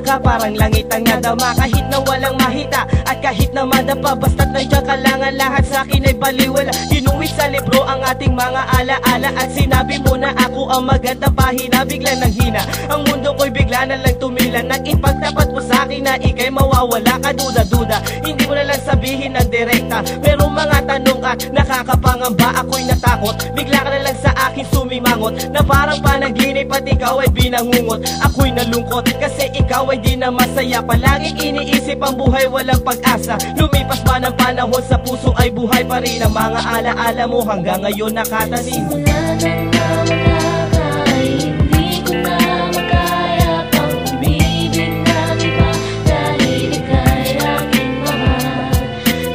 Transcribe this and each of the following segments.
ka, parang langit ang nadama. Kahit na walang mahita at kahit na madapa, basta't nandiyan ka lang, ang lahat sa'kin ay baliwala. Ginuwit sa libro ang ating mga alaala, at sinabi mo na ako ang magandang pahina. Bigla nang hina, ang mundo ko'y bigla na lang tumila. Nang ipagtapat mo sa'kin na ika'y mawawala ka, duda-duda. Hindi mo na lang sabihin ng direkta, pero mga tanong at nakakapangamba. Ako'y natakot, bigla ka na lang sa akin sumimangot, na parang panaginip at ikaw ay binangungot. Ako'y nalungkot kasi ikaw ay di na masaya. Palaging iniisip ang buhay, walang pag-asa. Lumipas man ang panahon, sa puso ay buhay pa rin ang mga alaala mo hanggang ngayon nakatanim. Simula nang nawala ka ay hindi ko na makaya pang umibig ng iba, dahil ika'y aking mahal.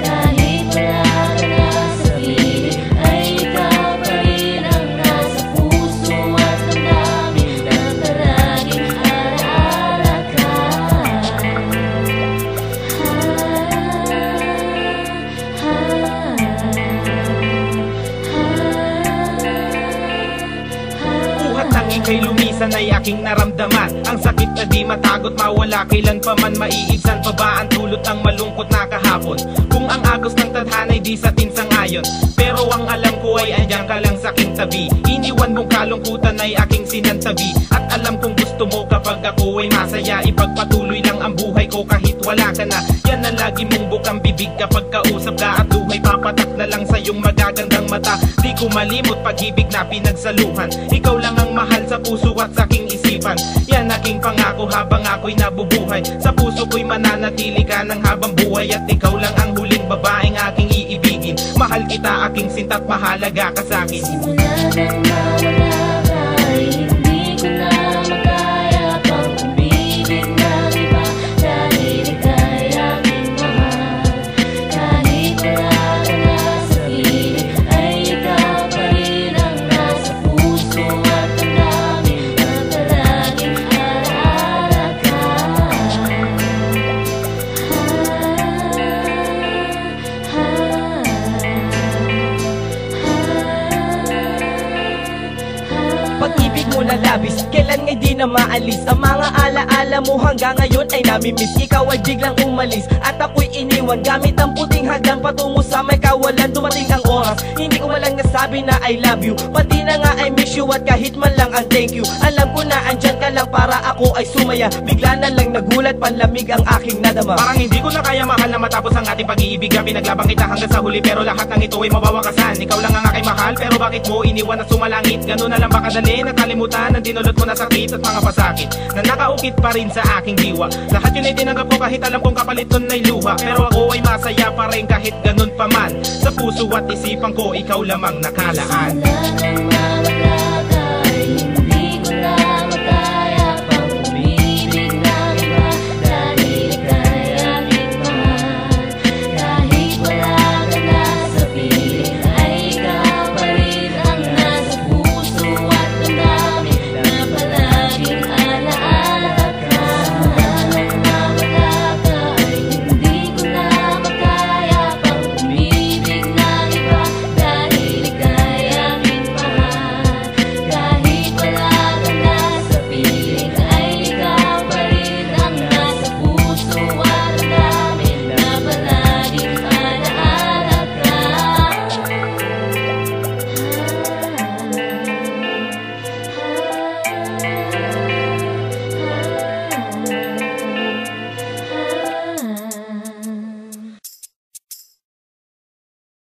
Kahit wala ka na sa piling, ay ikaw pa rin ang nasa puso at damdamin ng palaging alaala ka. Buhat ng ika'y lumisan ay aking naramdaman. Ang sakit na di matagot, mawala kailan pa man. Maiibsan pa ba ang dulot ng malungkot na kahapon? Kung ang agos ng tadhana ay di sa tinsangayon, pero ang alam ko ay andyan ka lang sa aking tabi. Iniwan mong kalungkutan ay aking sinantabi, at alam kong gusto mo kapag ako ay masaya. Ipagpatuloy lang ang buhay ko kahit wala ka na. Yan ang lagi mong bukang bibig kapag kausap ka, at luhay papatak na lang sa iyong magagandang mata. Di ko malimot pag-ibig na pinagsaluhan, ikaw lang ang mahal sa puso at sa aking isipan. Yan aking pangako habang ako'y nabubuhay. Sa puso ko'y mananatili ka ng habang buhay, at ikaw lang ang huling babaeng aking iibigin. Mahal kita aking sinta't mahalaga ka sa'kin. Simula nang nawala ka ay hindi ko na makaya pang umibig ng iba, dahil ika'y aking mahal. Kahit wala ka na sa piling, ay ikaw pa rin ang nasa puso at damdamin ng palaging alaala ka. Pag-ibig mo na labis, kailan ngay di na maalis. Ang mga alaala mo hanggang ngayon ay namimiss. Ikaw ay biglang umalis at ako'y iniwan, gamit ang puting hagdan patungo sa may kawalan. Dumating ang oras, hindi ko malang nasabi na I love you, pati na nga I miss you, at kahit man lang ang thank you. Alam ko na andyan ka lang para ako ay sumaya. Bigla na lang nagulat, panlamig ang aking nadama. Parang hindi ko na kaya mahal na matapos ang ating pag-iibig. Pinaglabang kita hanggang sa huli, pero lahat ng ito ay mawawakasan. Ikaw lang ang aking mahal, pero bakit mo iniwan at sumalangit? Ganun na lang ba kadali na kalimutan ang dinulot mo na sakit at mga pasakit na nakaukit pa rin sa aking diwa? Lahat yun ay tinanggap ko kahit alam kong kapalit nun ay luha, pero ako ay masaya pa rin kahit ganun pa man. Sa puso at isipan ko, ikaw lamang nakalaan. Simula nang